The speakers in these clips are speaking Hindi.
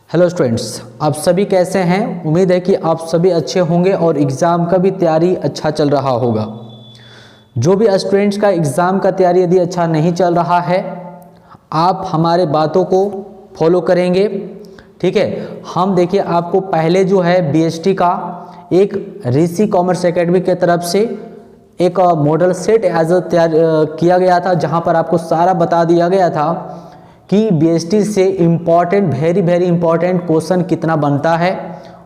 हेलो स्टूडेंट्स, आप सभी कैसे हैं। उम्मीद है कि आप सभी अच्छे होंगे और एग्ज़ाम का भी तैयारी अच्छा चल रहा होगा। जो भी स्टूडेंट्स का एग्ज़ाम का तैयारी यदि अच्छा नहीं चल रहा है, आप हमारे बातों को फॉलो करेंगे, ठीक है। हम देखिए आपको पहले जो है बीएसटी का एक ऋषि कॉमर्स एकेडमी की तरफ से एक मॉडल सेट एज तैयार किया गया था, जहां पर आपको सारा बता दिया गया था कि बीएसटी से इम्पॉर्टेंट वेरी इंपॉर्टेंट क्वेश्चन कितना बनता है।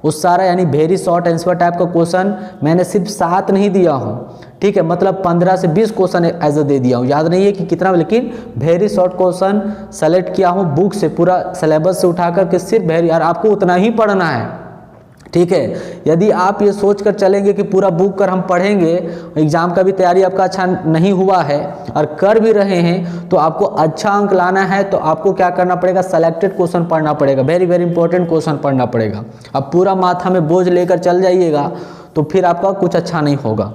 उस सारा यानी वेरी शॉर्ट आंसर टाइप का क्वेश्चन मैंने सिर्फ 7 नहीं दिया हूँ, ठीक है। मतलब 15 से 20 क्वेश्चन एज दे दिया हूँ, याद नहीं है कि कितना, लेकिन वेरी शॉर्ट क्वेश्चन सेलेक्ट किया हूँ बुक से, पूरा सिलेबस से उठा करके सिर्फ वेरी, यार आपको उतना ही पढ़ना है, ठीक है। यदि आप ये सोच कर चलेंगे कि पूरा बुक कर हम पढ़ेंगे, एग्जाम का भी तैयारी आपका अच्छा नहीं हुआ है और कर भी रहे हैं, तो आपको अच्छा अंक लाना है तो आपको क्या करना पड़ेगा, सेलेक्टेड क्वेश्चन पढ़ना पड़ेगा, वेरी इंपॉर्टेंट क्वेश्चन पढ़ना पड़ेगा। अब पूरा माथा में बोझ लेकर चल जाइएगा तो फिर आपका कुछ अच्छा नहीं होगा।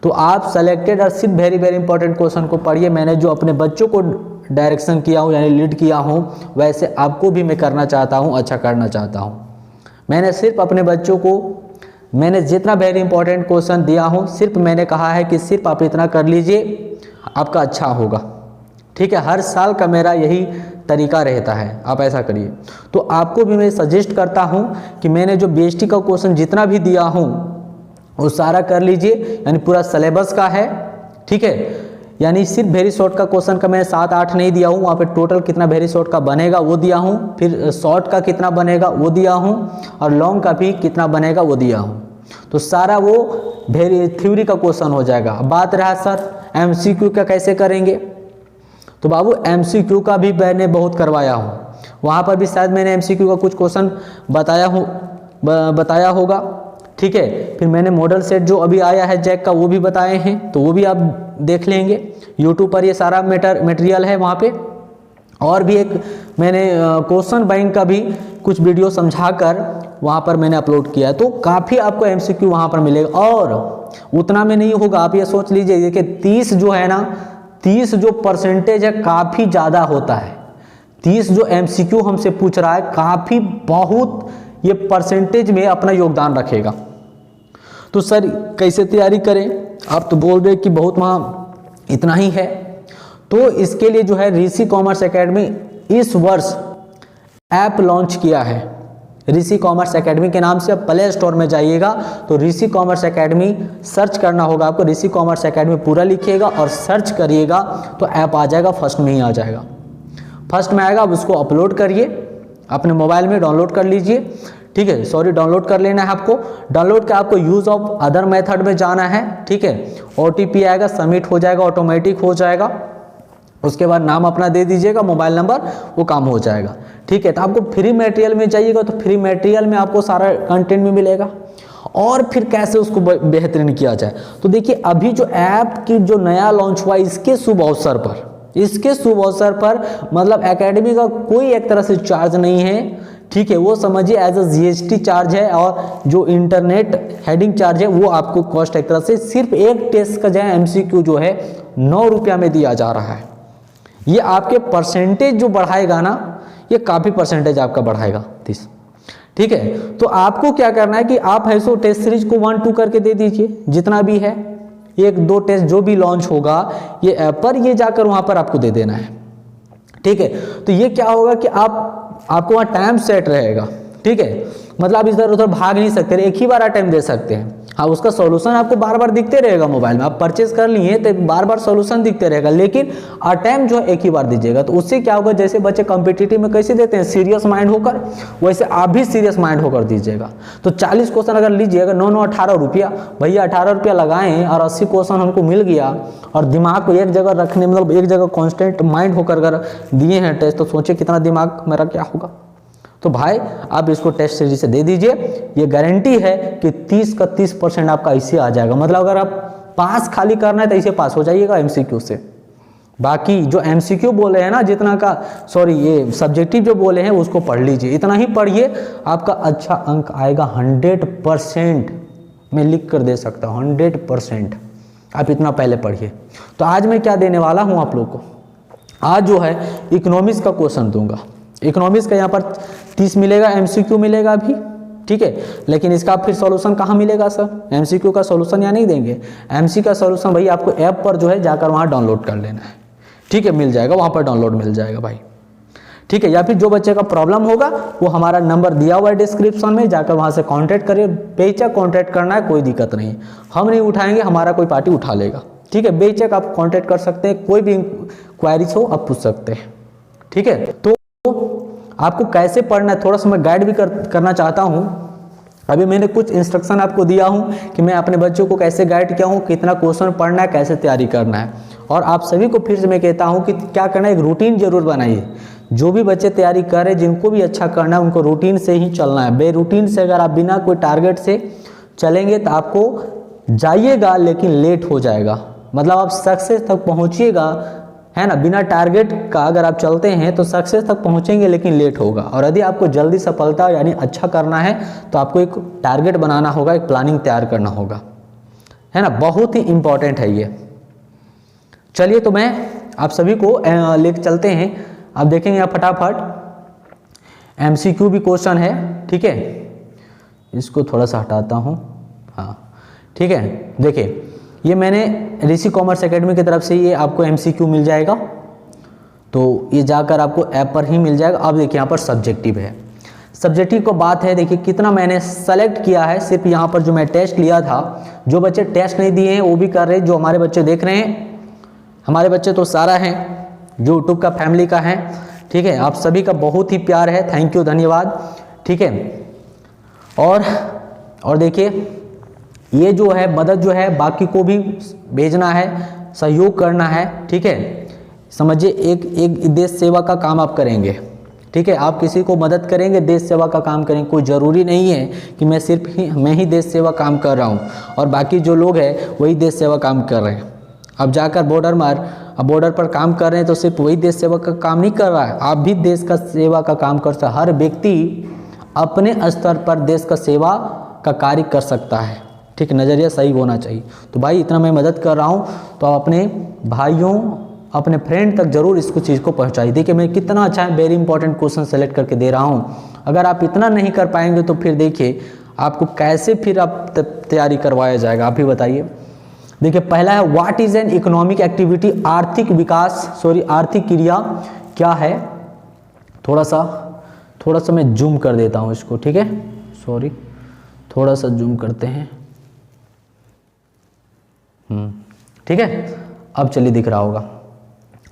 तो आप सेलेक्टेड और सिर्फ वेरी इंपॉर्टेंट क्वेश्चन को पढ़िए। मैंने जो अपने बच्चों को डायरेक्शन किया हूँ यानी लीड किया हूँ, वैसे आपको भी मैं करना चाहता हूँ, अच्छा करना चाहता हूँ। मैंने सिर्फ अपने बच्चों को मैंने जितना वेरी इंपॉर्टेंट क्वेश्चन दिया हूँ, सिर्फ मैंने कहा है कि सिर्फ आप इतना कर लीजिए, आपका अच्छा होगा, ठीक है। हर साल का मेरा यही तरीका रहता है, आप ऐसा करिए। तो आपको भी मैं सजेस्ट करता हूँ कि मैंने जो बीएसटी का क्वेश्चन जितना भी दिया हूँ वो सारा कर लीजिए, यानी पूरा सिलेबस का है, ठीक है। यानी सिर्फ वेरी शॉर्ट का क्वेश्चन का मैं 7-8 नहीं दिया हूँ, वहाँ पे टोटल कितना वेरी शॉर्ट का बनेगा वो दिया हूँ, फिर शॉर्ट का कितना बनेगा वो दिया हूँ, और लॉन्ग का भी कितना बनेगा वो दिया हूँ। तो सारा वो वेरी थ्योरी का क्वेश्चन हो जाएगा। अब बात रहा सर एमसीक्यू का कैसे करेंगे, तो बाबू एमसीक्यू का भी मैंने बहुत करवाया हूँ, वहाँ पर भी शायद मैंने एमसीक्यू का कुछ क्वेश्चन बताया होगा, ठीक है। फिर मैंने मॉडल सेट जो अभी आया है जैक का वो भी बताए हैं, तो वो भी आप देख लेंगे। यूट्यूब पर ये सारा मटेरियल है वहाँ पे। और भी एक मैंने क्वेश्चन बैंक का भी कुछ वीडियो समझाकर वहाँ पर मैंने अपलोड किया है, तो काफ़ी आपको एमसीक्यू वहाँ पर मिलेगा। और उतना में नहीं होगा, आप ये सोच लीजिए कि 30 जो है ना, 30 जो परसेंटेज है काफ़ी ज़्यादा होता है। 30 जो एमसीक्यू हमसे पूछ रहा है काफ़ी बहुत ये परसेंटेज में अपना योगदान रखेगा। तो सर कैसे तैयारी करें, आप तो बोल रहे कि बहुत वहाँ इतना ही है। तो इसके लिए जो है ऋषि कॉमर्स एकेडमी इस वर्ष ऐप लॉन्च किया है। ऋषि कॉमर्स एकेडमी के नाम से आप प्ले स्टोर में जाइएगा तो ऋषि कॉमर्स एकेडमी सर्च करना होगा आपको। ऋषि कॉमर्स एकेडमी पूरा लिखिएगा और सर्च करिएगा तो ऐप आ जाएगा, फर्स्ट में ही आ जाएगा, फर्स्ट में आएगा। आप उसको अपलोड करिए, अपने मोबाइल में डाउनलोड कर लीजिए, ठीक है। सॉरी, डाउनलोड कर लेना है आपको। डाउनलोड के आपको यूज़ ऑफ अदर मेथड में जाना है, ठीक है। ओटीपी आएगा, सबमिट हो जाएगा, ऑटोमेटिक हो जाएगा। उसके बाद नाम अपना दे दीजिएगा, मोबाइल नंबर, वो काम हो जाएगा, ठीक है। तो आपको फ्री मटेरियल में जाइएगा तो फ्री मटेरियल में आपको सारा कंटेंट भी मिलेगा। और फिर कैसे उसको बेहतरीन किया जाए, तो देखिए अभी जो ऐप की जो नया लॉन्च हुआ इसके शुभ अवसर पर मतलब एकेडमी का कोई एक तरह से चार्ज नहीं है, ठीक है। वो समझिए एज अ जीएसटी चार्ज है, और जो इंटरनेट हेडिंग चार्ज है वो आपको कॉस्ट एक तरह से सिर्फ एक टेस्ट का जो है एमसीक्यू जो है 9 रुपया में दिया जा रहा है। ये आपके परसेंटेज जो बढ़ाएगा ना, ये काफ़ी परसेंटेज आपका बढ़ाएगा 30, ठीक है। तो आपको क्या करना है कि आप है सो टेस्ट सीरीज को 1-2 करके दे दीजिए, जितना भी है 1-2 टेस्ट जो भी लॉन्च होगा ये ऐप पर, ये जाकर वहाँ पर आपको दे देना है, ठीक है। तो ये क्या होगा कि आपको वहाँ टाइम सेट रहेगा, ठीक है। मतलब आप इधर उधर भाग नहीं सकते, एक ही बार अटेम्प्ट दे सकते हैं। हाँ, उसका सॉल्यूशन आपको बार बार दिखते रहेगा मोबाइल में, आप परचेज कर लिए तो बार बार सॉल्यूशन दिखते रहेगा, लेकिन अटेम्प्ट जो है एक ही बार दीजिएगा। तो उससे क्या होगा, जैसे बच्चे कॉम्पिटिटिव में कैसे देते हैं सीरियस माइंड होकर, वैसे आप भी सीरियस माइंड होकर दीजिएगा। तो 40 क्वेश्चन अगर लीजिएगा, 9-9 18 रुपया, भैया 18 रुपया लगाएं और 80 क्वेश्चन हमको मिल गया, और दिमाग को एक जगह रखने, मतलब एक जगह कॉन्स्टेंट माइंड होकर अगर दिए हैं टेस्ट, तो सोचिए कितना दिमाग मेरा क्या होगा। तो भाई आप इसको टेस्ट सीरीज से दे दीजिए, ये गारंटी है कि 30 का 30% आपका ऐसे आ जाएगा। मतलब अगर आप पास खाली करना है तो ऐसे पास हो जाइएगा एमसीक्यू से। बाकी जो एमसीक्यू बोले हैं ना, जितना का सॉरी ये सब्जेक्टिव जो बोले हैं उसको पढ़ लीजिए, इतना ही पढ़िए, आपका अच्छा अंक आएगा 100%। मैं लिख कर दे सकता हूँ 100%। आप इतना पहले पढ़िए। तो आज मैं क्या देने वाला हूँ आप लोग को, आज जो है इकोनॉमिक्स का क्वेश्चन दूंगा। इकोनॉमिक्स का यहाँ पर 30 मिलेगा, MCQ मिलेगा भी, ठीक है। लेकिन इसका फिर सॉल्यूशन कहाँ मिलेगा सर? MCQ का सॉल्यूशन यहाँ नहीं देंगे। MC का सॉल्यूशन भाई आपको ऐप पर जो है जाकर वहाँ डाउनलोड कर लेना है, ठीक है, मिल जाएगा, वहाँ पर डाउनलोड मिल जाएगा भाई, ठीक है। या फिर जो बच्चे का प्रॉब्लम होगा वो हमारा नंबर दिया हुआ है डिस्क्रिप्शन में, जाकर वहाँ से कांटेक्ट करिए। बेहिचक कांटेक्ट करना है, कोई दिक्कत नहीं है, हम नहीं उठाएंगे, हमारा कोई पार्टी उठा लेगा, ठीक है। बेहिचक आप कांटेक्ट कर सकते हैं, कोई भी क्वायरीज हो आप पूछ सकते हैं, ठीक है। तो आपको कैसे पढ़ना है थोड़ा सा मैं गाइड भी करना चाहता हूँ। अभी मैंने कुछ इंस्ट्रक्शन आपको दिया हूँ कि मैं अपने बच्चों को कैसे गाइड किया हूँ, कितना क्वेश्चन पढ़ना है, कैसे तैयारी करना है। और आप सभी को फिर से मैं कहता हूँ कि क्या करना है, एक रूटीन जरूर बनाइए। जो भी बच्चे तैयारी कर रहे हैं, जिनको भी अच्छा करना है, उनको रूटीन से ही चलना है। बेरूटीन से अगर आप बिना कोई टारगेट से चलेंगे तो आपको जाइएगा लेकिन लेट हो जाएगा, मतलब आप सक्सेस तक पहुँचिएगा, है ना। बिना टारगेट का अगर आप चलते हैं तो सक्सेस तक पहुंचेंगे लेकिन लेट होगा। और यदि आपको जल्दी सफलता यानी अच्छा करना है तो आपको एक टारगेट बनाना होगा, एक प्लानिंग तैयार करना होगा, है ना। बहुत ही इंपॉर्टेंट है ये। चलिए तो मैं आप सभी को लेकर चलते हैं। आप देखेंगे आप फटाफट MCQ भी क्वेश्चन है, ठीक है। इसको थोड़ा सा हटाता हूँ, हाँ ठीक है। देखिए ये मैंने ऋषि कॉमर्स एकेडमी की तरफ से ये आपको MCQ मिल जाएगा, तो ये जाकर आपको ऐप पर ही मिल जाएगा। अब देखिए यहाँ पर सब्जेक्टिव है, सब्जेक्टिव को बात है, देखिए कितना मैंने सेलेक्ट किया है। सिर्फ यहाँ पर जो मैं टेस्ट लिया था, जो बच्चे टेस्ट नहीं दिए हैं वो भी कर रहे हैं, जो हमारे बच्चे देख रहे हैं, हमारे बच्चे तो सारा हैं जो यूट्यूब का फैमिली का है, ठीक है। आप सभी का बहुत ही प्यार है, थैंक यू, धन्यवाद, ठीक है। और देखिए ये जो है मदद जो है बाकी को भी भेजना है, सहयोग करना है, ठीक है। समझिए एक देश सेवा का काम आप करेंगे, ठीक है। आप किसी को मदद करेंगे, देश सेवा का काम करेंगे। कोई ज़रूरी नहीं है कि मैं ही देश सेवा काम कर रहा हूँ और बाकी जो लोग हैं वही देश सेवा काम कर रहे हैं। अब जाकर बॉर्डर पर काम कर रहे हैं तो सिर्फ वही देश सेवा का काम नहीं कर रहा है, आप भी देश का सेवा का काम कर सकते। हर व्यक्ति अपने स्तर पर देश का सेवा का कार्य कर सकता है, ठीक, नज़रिया सही होना चाहिए। तो भाई इतना मैं मदद कर रहा हूँ तो अपने भाइयों, अपने फ्रेंड तक जरूर इसको चीज़ को पहुँचाइए। देखिए मैं कितना अच्छा है, वेरी इंपॉर्टेंट क्वेश्चन सेलेक्ट करके दे रहा हूँ। अगर आप इतना नहीं कर पाएंगे तो फिर देखिए आपको कैसे फिर आप तैयारी करवाया जाएगा, आप ही बताइए। देखिए पहला है what is an economic activity, आर्थिक क्रिया क्या है। थोड़ा सा मैं जूम कर देता हूँ इसको, ठीक है, सॉरी, थोड़ा सा जूम करते हैं, ठीक है। अब चलिए दिख रहा होगा।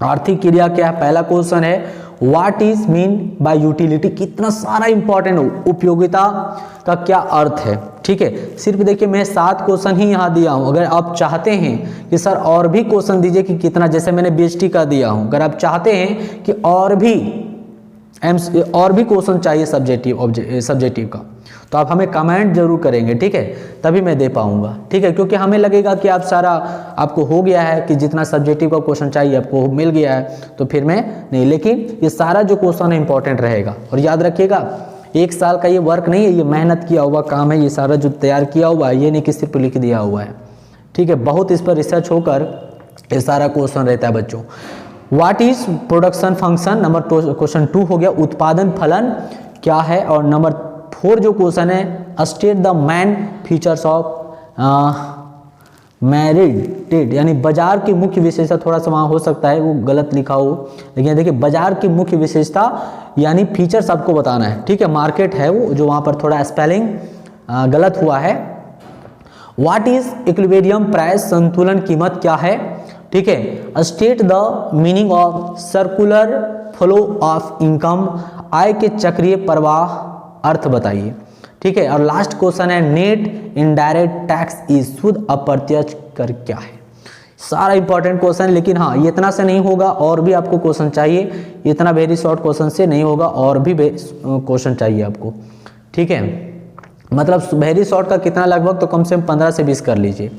आर्थिक क्रिया क्या है, पहला क्वेश्चन है what is mean by utility, कितना सारा इंपॉर्टेंट, उपयोगिता का क्या अर्थ है, ठीक है। सिर्फ देखिए मैं 7 क्वेश्चन ही यहाँ दिया हूँ। अगर आप चाहते हैं कि सर और भी क्वेश्चन दीजिए कि कितना, जैसे मैंने BHT का दिया हूँ, अगर आप चाहते हैं कि और भी क्वेश्चन चाहिए सब्जेक्टिव का तो आप हमें कमेंट जरूर करेंगे, ठीक है, तभी मैं दे पाऊंगा, ठीक है। क्योंकि हमें लगेगा कि आप सारा आपको हो गया है, कि जितना सब्जेक्टिव का क्वेश्चन चाहिए आपको मिल गया है, तो फिर मैं नहीं, लेकिन ये सारा जो क्वेश्चन है इंपॉर्टेंट रहेगा। और याद रखिएगा 1 साल का ये वर्क नहीं है, ये मेहनत किया हुआ काम है, ये सारा जो तैयार किया हुआ है, ये नहीं कि सिर्फ लिख दिया हुआ है, ठीक है। बहुत इस पर रिसर्च होकर ये सारा क्वेश्चन रहता है बच्चों। What is production function, number question 2 हो गया। उत्पादन फलन क्या है। और नंबर 4 जो क्वेश्चन है state the main features of married, यानी बाजार की मुख्य विशेषता। थोड़ा सा वहाँ हो सकता है वो गलत लिखा हो, लेकिन देखिए बाजार की मुख्य विशेषता यानी फीचर्स आपको बताना है, ठीक है। मार्केट है वो जो वहाँ पर थोड़ा स्पेलिंग गलत हुआ है। व्हाट इज इक्विलिब्रियम प्राइस, संतुलन कीमत क्या है, ठीक है। State the meaning of circular flow of income, आय के चक्रीय प्रवाह अर्थ बताइए, ठीक है। और लास्ट क्वेश्चन है नेट इनडायरेक्ट टैक्स इज, शुद्ध अप्रत्यक्ष कर क्या है। सारा इंपॉर्टेंट क्वेश्चन, लेकिन हाँ ये इतना से नहीं होगा, और भी आपको क्वेश्चन चाहिए, इतना वेरी शॉर्ट क्वेश्चन से नहीं होगा, और भी क्वेश्चन चाहिए आपको, ठीक है। मतलब वेरी शॉर्ट का कितना, लगभग तो कम से कम 15 से 20 कर लीजिए,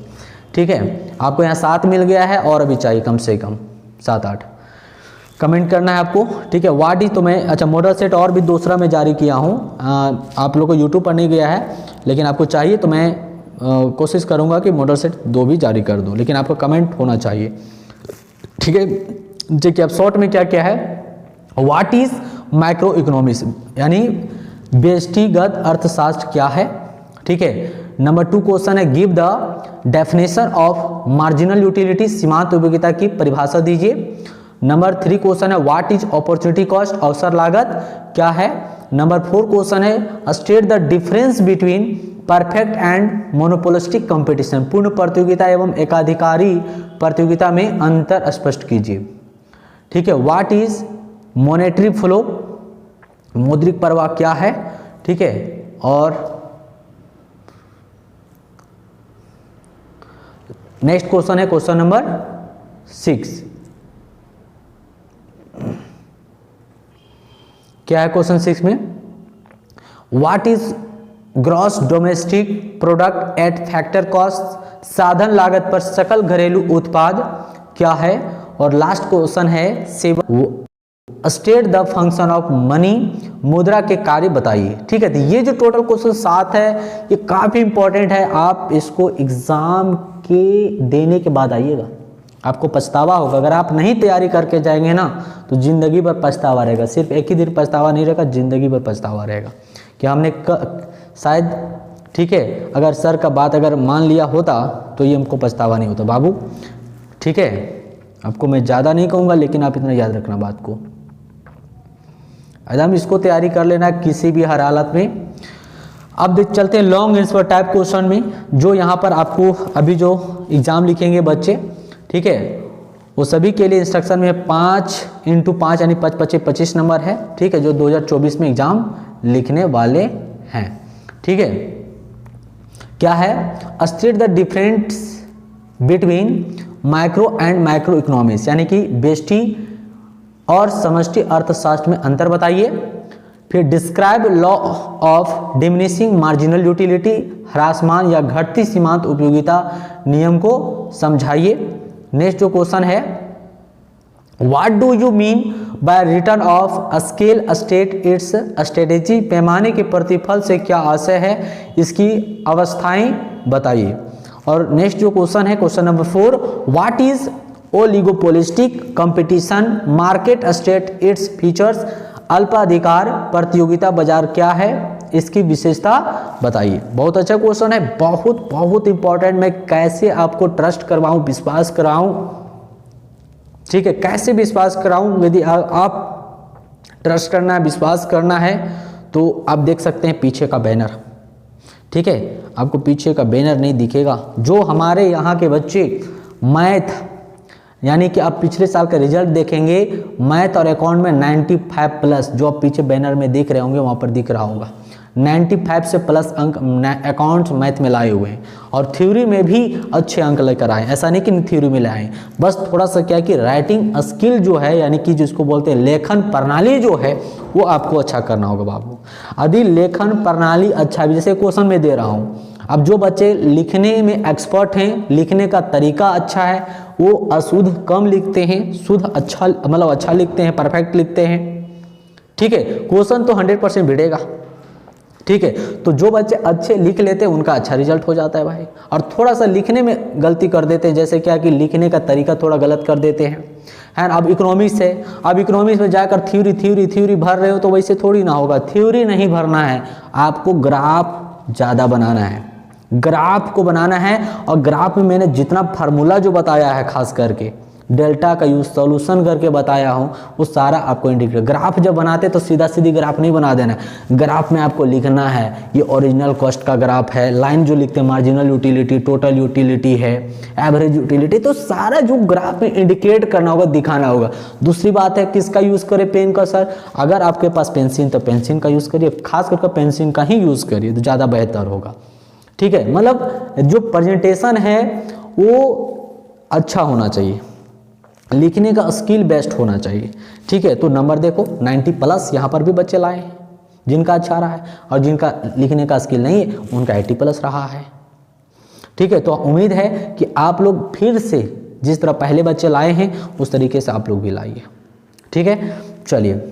ठीक है। आपको यहाँ 7 मिल गया है और अभी चाहिए कम से कम 7-8 कमेंट करना है आपको, ठीक है। व्हाट इज, तो मैं अच्छा मॉडल सेट और भी दूसरा मैं जारी किया हूँ, आप लोग को यूट्यूब पर नहीं गया है, लेकिन आपको चाहिए तो मैं कोशिश करूँगा कि मॉडल सेट 2 भी जारी कर दूँ, लेकिन आपका कमेंट होना चाहिए, ठीक है। देखिए अब शॉर्ट में क्या क्या है। व्हाट इज माइक्रो इकोनॉमिक्स, यानी व्यष्टिगत अर्थशास्त्र क्या है, ठीक है। नंबर 2 क्वेश्चन है give the definition of marginal utility, सीमांत उपयोगिता की परिभाषा दीजिए। नंबर 3 क्वेश्चन है व्हाट इज अपॉर्चुनिटी कॉस्ट, अवसर लागत क्या है। नंबर 4 क्वेश्चन है state the difference between perfect and monopolistic competition, पूर्ण प्रतियोगिता एवं एकाधिकारी प्रतियोगिता में अंतर स्पष्ट कीजिए, ठीक है। व्हाट इज मॉनेटरी फ्लो, मौद्रिक प्रवाह क्या है, ठीक है। और नेक्स्ट क्वेश्चन है क्वेश्चन नंबर 6, क्या है क्वेश्चन 6 में, what is gross domestic product at factor cost, साधन लागत पर सकल घरेलू उत्पाद क्या है। और लास्ट क्वेश्चन है 7, state the function of money, मुद्रा के कार्य बताइए, ठीक है। तो ये जो टोटल क्वेश्चन 7 है ये काफी इंपॉर्टेंट है, आप इसको एग्जाम के देने के बाद आइएगा, आपको पछतावा होगा। अगर आप नहीं तैयारी करके जाएंगे ना तो जिंदगी भर पछतावा रहेगा, सिर्फ एक ही दिन पछतावा नहीं रहेगा, जिंदगी भर पछतावा रहेगा कि हमने शायद, ठीक है, अगर सर का बात अगर मान लिया होता तो ये हमको पछतावा नहीं होता बाबू, ठीक है। आपको मैं ज़्यादा नहीं कहूँगा लेकिन आप इतना याद रखना बात को, एकदम इसको तैयारी कर लेना किसी भी हर हालत में। अब चलते हैं लॉन्ग आंसर टाइप क्वेश्चन में, जो यहाँ पर आपको अभी जो एग्ज़ाम लिखेंगे बच्चे, ठीक है, वो सभी के लिए इंस्ट्रक्शन में 5x5 यानी 25 नंबर है, ठीक है, जो 2024 में एग्ज़ाम लिखने वाले हैं, ठीक है। क्या है state the difference between micro and micro economics, यानी कि व्यष्टि और समष्टि अर्थशास्त्र में अंतर बताइए। फिर describe law of diminishing marginal utility, ह्रासमान या घटती सीमांत उपयोगिता नियम को समझाइए। नेक्स्ट जो क्वेश्चन है what do you mean by return of scale state it's strategy, पैमाने के प्रतिफल से क्या आशय है, इसकी अवस्थाएं बताइए। और नेक्स्ट जो क्वेश्चन है question number 4, what is oligopolistic competition, market state its features, अल्पाधिकार प्रतियोगिता बाजार क्या है, इसकी विशेषता बताइए। बहुत अच्छा क्वेश्चन है, बहुत बहुत इंपॉर्टेंट। मैं कैसे आपको ट्रस्ट करवाऊं, विश्वास कराऊं, ठीक है, कैसे विश्वास कराऊं। यदि आप ट्रस्ट करना है, विश्वास करना है तो आप देख सकते हैं पीछे का बैनर, ठीक है, आपको पीछे का बैनर नहीं दिखेगा। जो हमारे यहाँ के बच्चे मैथ, यानी कि आप पिछले साल का रिजल्ट देखेंगे मैथ और अकाउंट में 95+, जो आप पीछे बैनर में देख रहे होंगे वहाँ पर दिख रहा होगा, 95 से प्लस अंक अकाउंट्स मैथ में लाए हुए हैं। और थ्योरी में भी अच्छे अंक लेकर आए, ऐसा नहीं कि थ्योरी में लाए, बस थोड़ा सा क्या कि राइटिंग स्किल जो है, यानी कि जिसको बोलते हैं लेखन प्रणाली जो है, वो आपको अच्छा करना होगा बाबू। यदि लेखन प्रणाली अच्छा भी, जैसे क्वेश्चन में दे रहा हूँ, अब जो बच्चे लिखने में एक्सपर्ट हैं, लिखने का तरीका अच्छा है, वो अशुद्ध कम लिखते हैं, शुद्ध अच्छा, मतलब अच्छा लिखते हैं, परफेक्ट लिखते हैं, ठीक है, क्वेश्चन तो 100% भिड़ेगा, ठीक है। तो जो बच्चे अच्छे लिख लेते हैं उनका अच्छा रिजल्ट हो जाता है भाई। और थोड़ा सा लिखने में गलती कर देते हैं, जैसे क्या कि लिखने का तरीका थोड़ा गलत कर देते हैं, है ना। अब इकोनॉमिक्स है, अब इकोनॉमिक्स में जाकर थ्योरी भर रहे हो तो वैसे थोड़ी ना होगा, थ्योरी नहीं भरना है, आपको ग्राफ ज़्यादा बनाना है, ग्राफ को बनाना है। और ग्राफ में मैंने जितना फार्मूला जो बताया है, खास करके डेल्टा का यूज सॉल्यूशन करके बताया हूँ, वो सारा आपको इंडिकेट। ग्राफ जब बनाते तो सीधा सीधी ग्राफ नहीं बना देना, ग्राफ में आपको लिखना है ये ओरिजिनल कॉस्ट का ग्राफ है, लाइन जो लिखते हैं मार्जिनल यूटिलिटी, टोटल यूटिलिटी है, एवरेज यूटिलिटी, तो सारा जो ग्राफ में इंडिकेट करना होगा, दिखाना होगा। दूसरी बात है किसका यूज करें, पेन का। सर अगर आपके पास पेंसिल तो पेंसिल का यूज करिए, खास करके पेंसिल का ही यूज करिए तो ज़्यादा बेहतर होगा, ठीक है। मतलब जो प्रेजेंटेशन है वो अच्छा होना चाहिए, लिखने का स्किल बेस्ट होना चाहिए, ठीक है। तो नंबर देखो 90+ यहाँ पर भी बच्चे लाए हैं जिनका अच्छा रहा है, और जिनका लिखने का स्किल नहीं है उनका 80+ रहा है, ठीक है। तो उम्मीद है कि आप लोग फिर से जिस तरह पहले बच्चे लाए हैं उस तरीके से आप लोग भी लाइए, ठीक है। चलिए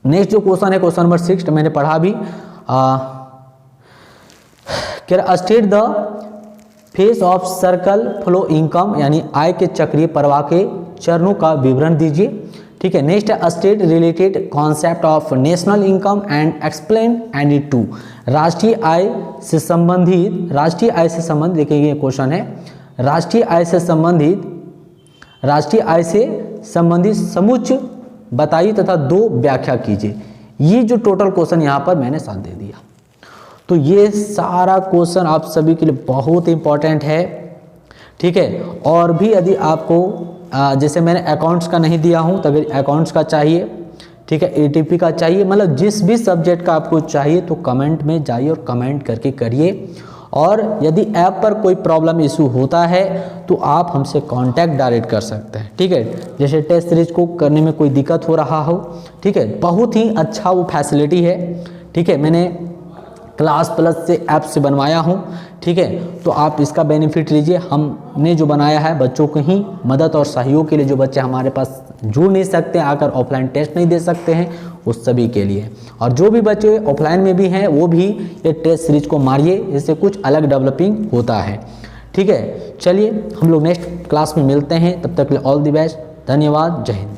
नेक्स्ट जो क्वेश्चन है क्वेश्चन नंबर 6 मैंने पढ़ा भी, state the face of circle flow income, यानी आय के चक्रीय प्रवाह के चरणों का विवरण दीजिए, ठीक है। नेक्स्ट है state related concept of national income and explain and it to. राष्ट्रीय आय से संबंधित देखिए ये क्वेश्चन है, राष्ट्रीय आय से संबंधित समुच्चय बताइए तथा 2 व्याख्या कीजिए। ये जो टोटल क्वेश्चन यहाँ पर मैंने साथ दे दिया। तो ये सारा क्वेश्चन आप सभी के लिए बहुत इंपॉर्टेंट है, ठीक है। और भी यदि आपको जैसे मैंने अकाउंट्स का नहीं दिया हूँ तो अगर अकाउंट्स का चाहिए, ठीक है, एटीपी का चाहिए, मतलब जिस भी सब्जेक्ट का आपको चाहिए तो कमेंट में जाइए और कमेंट करके करिए। और यदि ऐप पर कोई प्रॉब्लम इशू होता है तो आप हमसे कांटेक्ट डायरेक्ट कर सकते हैं, ठीक है। जैसे टेस्ट सीरीज को करने में कोई दिक्कत हो रहा हो, ठीक है, बहुत ही अच्छा वो फैसिलिटी है, ठीक है। मैंने क्लास प्लस से ऐप से बनवाया हूँ, ठीक है। तो आप इसका बेनिफिट लीजिए। हमने जो बनाया है बच्चों को ही मदद और सहयोग के लिए, जो बच्चे हमारे पास जुड़ नहीं सकते, आकर ऑफलाइन टेस्ट नहीं दे सकते हैं, उस सभी के लिए। और जो भी बच्चे ऑफलाइन में भी हैं वो भी ये टेस्ट सीरीज को मारिए, इससे कुछ अलग डेवलपिंग होता है, ठीक है। चलिए हम लोग नेक्स्ट क्लास में मिलते हैं, तब तक के लिए ऑल द बेस्ट, धन्यवाद, जय हिंद।